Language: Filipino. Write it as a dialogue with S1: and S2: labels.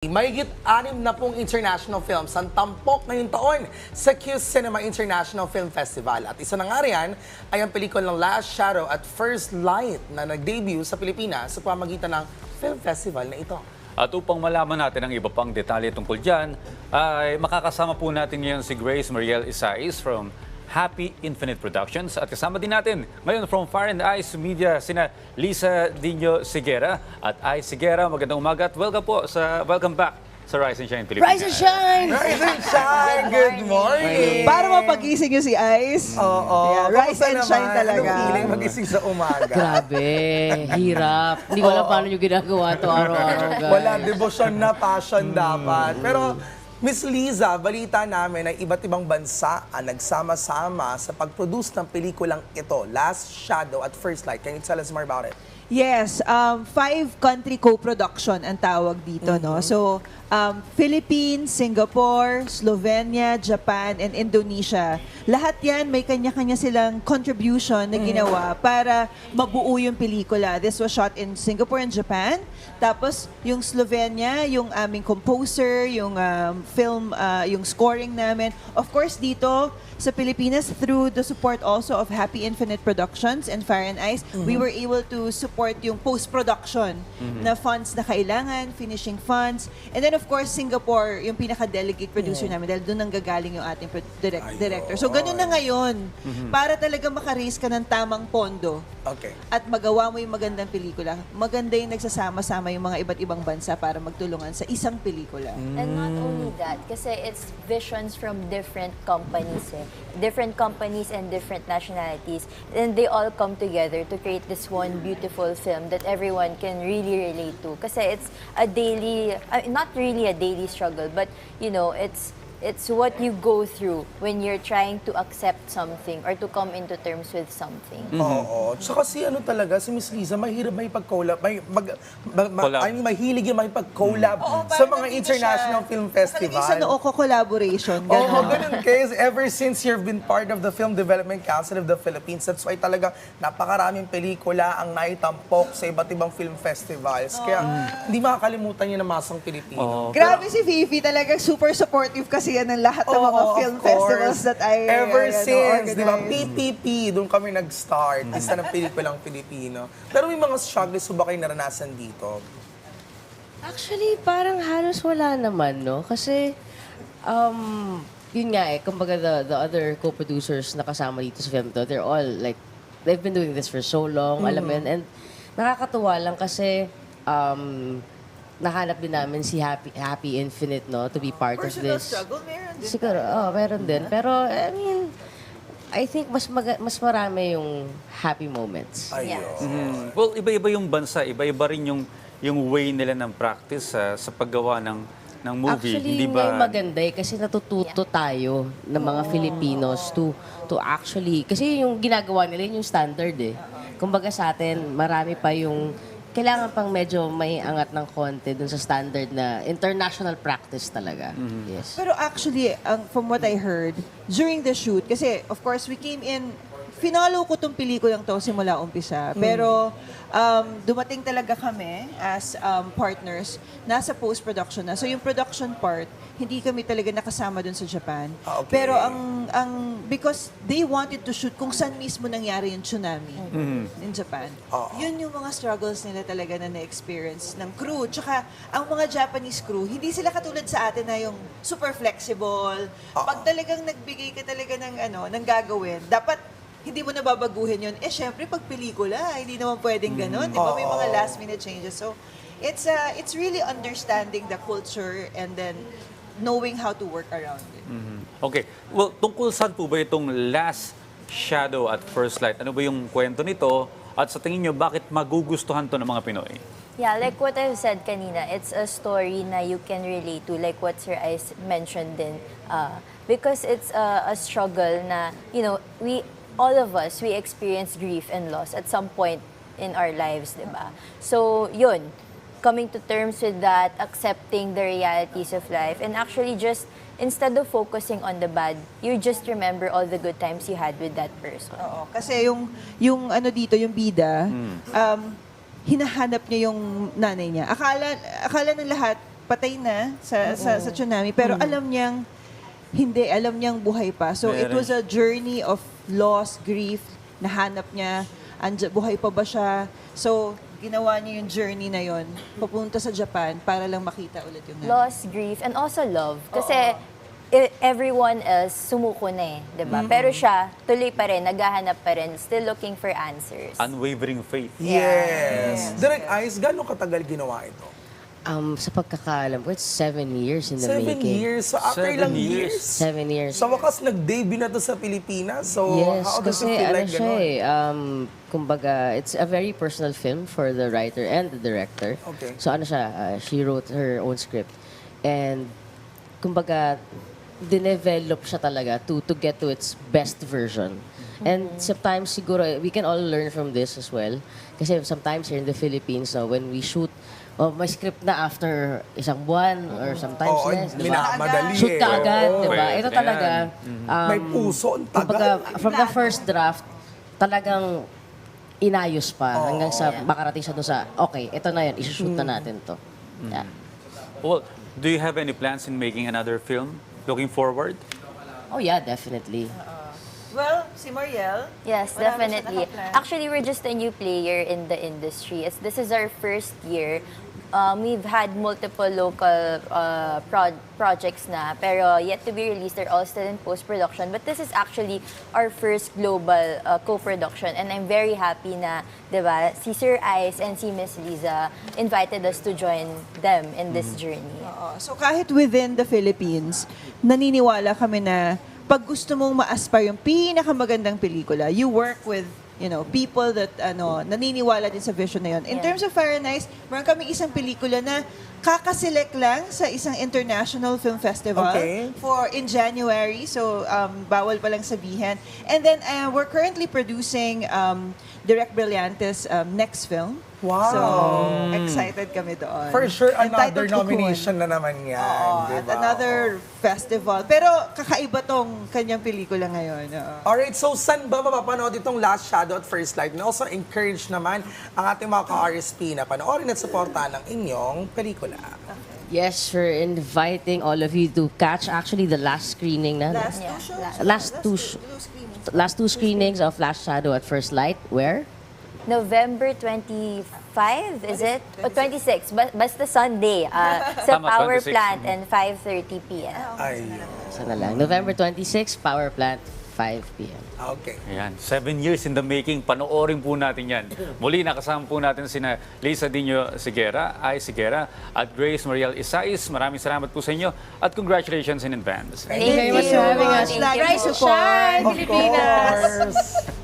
S1: Mahigit 60 international films ang tampok ngayong taon sa Q Cinema International Film Festival. At isa na nga riyan ay ang pelikulang Last Shadow at First Light na nag-debut sa Pilipinas sa pamamagitan ng film festival na ito.
S2: At upang malaman natin ang iba pang detalye tungkol dyan, ay makakasama po natin ngayon si Grace Mariel Isais from Happy Infinite Productions. At kasama din natin ngayon from Fire and Ice Media, sina Lisa Dino Sigera at Ice Sigera. Magandang umaga at welcome back sa Rise and Shine Pilipinas.
S3: Rise and Shine!
S1: Rise and Shine! Good morning!
S3: Para mapagising nyo si Ice.
S1: Oo.
S3: Yeah, rise
S1: Kamusta
S3: and
S1: naman?
S3: shine talaga.
S1: Anong feeling magising sa umaga?
S4: Grabe, hirap. Hindi ko alam paano nyo ginagawa ito araw-araw, guys.
S1: Wala, devotion na passion dapat. Pero Miss Liza, balita namin na iba't ibang bansa ang nagsama-sama sa pag-produce ng pelikulang ito, Last Shadow at First Light. Can you tell us more about it?
S3: Yes, 5-country co-production ang tawag dito, no? So, Philippines, Singapore, Slovenia, Japan, and Indonesia. Lahat yan, may kanya-kanya silang contribution na ginawa para mabuo yung pelikula. This was shot in Singapore and Japan. Tapos, yung Slovenia, yung aming composer, yung film, yung scoring namin. Of course, dito sa Pilipinas, through the support also of Happy Infinite Productions and Fire and Ice, we were able to support yung post-production na funds na kailangan, finishing funds. And then, of course, Singapore, yung pinaka-delegate producer namin dahil doon nanggagaling yung ating director. So, ganun na ngayon. Para talaga maka-raise ka ng tamang pondo
S1: Okay.
S3: at magawa mo yung magandang pelikula. Maganda yung nagsasama-sama yung mga iba't ibang bansa para magtulungan sa isang pelikula.
S5: And not only that, kasi it's visions from different companies, different companies and different nationalities, and they all come together to create this one beautiful film that everyone can really relate to. Kasi it's a daily, not really a daily struggle, but you know, it's what you go through when you're trying to accept something or to come into terms with something.
S1: Oo. Tsaka si ano talaga, si Miss Liza, mahirap may pag-collab,
S2: Collab.
S1: mahilig yung makipag-collab sa mga international film festival.
S3: Nakalagay sa noo ko collaboration.
S1: Oo, ganun kasi ever since you've been part of the Film Development Council of the Philippines, that's why talaga napakaraming pelikula ang naitampok sa iba't ibang film festivals. Kaya hindi makakalimutan yun ng masang Pilipino.
S3: Grabe si Fifi, talaga super supportive kasi yan ng lahat ng mga
S1: Oo,
S3: film
S1: of course.
S3: festivals that I
S1: Ever since, di ba,
S3: organized.
S1: PPP, doon kami nag-start, isa ng pelikulang Pilipino. Pero may mga struggles ba kayo naranasan dito?
S4: Actually, parang halos wala naman, no? Kasi, yun nga kumbaga the other co-producers na kasama dito sa film to, they're all like, they've been doing this for so long, alam mo yun. And nakakatuwa lang kasi, nahanap din namin si Happy Infinite, no, to be part of
S3: Personal
S4: this.
S3: struggle, meron din.
S4: Siguro, meron din. Pero, I mean, I think mas marami yung happy moments.
S1: Ayun.
S2: Well, iba-iba yung bansa, iba-iba rin yung way nila ng practice sa paggawa ng movie.
S4: Actually,
S2: Hindi ba?
S4: yung maganda kasi natututo tayo ng mga Filipinos to actually, kasi yung ginagawa nila yun yung standard Kumbaga sa atin, marami pa yung kailangan pang medyo may angat ng konti dun sa standard na international practice talaga. Yes.
S3: Pero actually, from what I heard, during the shoot, kasi of course we came in, finalo ko tong pelikulang to simula umpisa. Pero dumating talaga kami as partners, nasa post-production na. So yung production part, hindi kami talaga nakasama dun sa Japan.
S1: Okay.
S3: Pero because they wanted to shoot kung saan mismo nangyari yung tsunami in Japan. Yun yung mga struggles nila talaga na na-experience ng crew. Tsaka ang mga Japanese crew, hindi sila katulad sa atin na yung super flexible. Pag talagang nagbigay ka talaga ng gagawin, dapat hindi mo nababaguhin yun. Syempre, pag pelikula, hindi naman pwedeng ganun. Di ba? May mga last-minute changes. So, it's really understanding the culture and then knowing how to work around it.
S2: Okay. Well, tungkol saan po ba itong Last Shadow at First Light? Ano ba yung kwento nito? At sa tingin nyo, bakit magugustuhan to ng mga Pinoy?
S5: Yeah, like what I've said kanina, it's a story na you can relate to, like what Sir Ice mentioned din. Because it's a struggle na, you know, all of us, we experience grief and loss at some point in our lives, di ba? So, yun, coming to terms with that, accepting the realities of life, and actually just, instead of focusing on the bad, you just remember all the good times you had with that person.
S3: Oo. Kasi yung ano dito, yung bida, hinahanap niya yung nanay niya. Akala ng lahat, patay na sa tsunami, pero alam niyang alam niyang buhay pa. So it
S2: Meron.
S3: was a journey of loss, grief, nahanap niya, buhay pa ba siya. So ginawa niya yung journey na yon, papunta sa Japan para lang makita ulit yung nanay.
S5: Loss, grief, and also love. Kasi everyone else sumuko na eh, di ba? Pero siya, tuloy pa rin, naghahanap pa rin, still looking for answers.
S2: Unwavering faith.
S1: Yes. Direct Ice, gano'ng katagal ginawa ito?
S4: Sa pagkakaalam ko, it's 7 years in the
S1: 7
S4: making.
S1: years. So after
S2: 7
S1: ilang
S2: years.
S1: years,
S4: 7 years.
S1: sa wakas nag-debut na to sa Pilipinas. So
S4: Yes,
S1: how does
S4: kasi
S1: it feel
S4: ano
S1: like
S4: siya
S1: gano'n?
S4: kumbaga, it's a very personal film for the writer and the director.
S1: Okay.
S4: So ano siya, she wrote her own script. And kumbaga, dinevelop siya talaga to get to its best version. And sometimes siguro, we can all learn from this as well. Kasi sometimes here in the Philippines, when we shoot, may script na after isang buwan or sometimes
S1: Oo,
S4: less, di ba?
S1: minamadali
S4: Shoot ka agad,
S1: Oo.
S4: di ba?
S2: Pwede
S4: Ito
S2: na
S4: talaga,
S1: May puso, ang
S4: kumbaga,
S1: tagal.
S4: from the first draft, talagang inayos pa hanggang sa makarating siya doon sa, okay, ito na yan, isushoot na natin to. Yeah.
S2: Well, do you have any plans in making another film? Looking forward?
S4: Oh yeah, definitely.
S3: Well, si Mariel?
S5: Yes,
S3: wala na siya
S5: definitely.
S3: nakaplan.
S5: Actually, we're just a new player in the industry. This is our first year. We've had multiple local projects na, pero yet to be released. They're all still in post-production. But this is actually our first global co-production. And I'm very happy na, di ba, si Sir Ice and si Miss Liza invited us to join them in this journey.
S3: Oo. So kahit within the Philippines, naniniwala kami na pag gusto mong ma-aspire yung pinakamagandang pelikula, you work with people that naniniwala din sa vision na yun. In
S5: Yeah.
S3: terms of Fire and Ice, meron kaming isang pelikula na kakaselect lang sa isang international film festival
S1: Okay.
S3: in January. So bawal pa lang sabihin. And then we're currently producing Direct Brillante's next film.
S1: Wow.
S3: So excited kami doon.
S1: For sure, another
S3: Entitled Cocoon.
S1: nomination na naman yan.
S3: Oo,
S1: diba?
S3: at another festival. Pero kakaiba tong kanyang pelikula ngayon. Oo.
S1: Alright, so saan ba mapapanood itong Last Shadow at First Light? And also encourage naman ang ating mga ka-RSP na panoorin at suportahan ang inyong pelikula.
S4: Yes, we're inviting all of you to catch actually the last screening na.
S3: Last
S5: Yeah,
S3: two shows?
S4: Last two screenings of Last Shadow at First Light. Where?
S5: November 25, is it? O 26, basta Sunday. Sa
S2: Tama,
S5: Power
S2: 26.
S5: Plant and 5:30 p.m.
S1: Ayun.
S4: Sana lang. November 26, Power Plant, 5 p.m.
S1: Okay.
S2: Ayan, 7 years in the making. Panoorin po natin yan. Muli, nakasama po natin sina Liza Dino Sigera, at Grace Mariel Isais. Maraming salamat po sa inyo at congratulations in advance.
S5: Thank you very much for having us.
S3: Lagi
S5: Rise to
S3: support.
S5: shine,
S1: Of
S5: Pilipinas!
S1: course.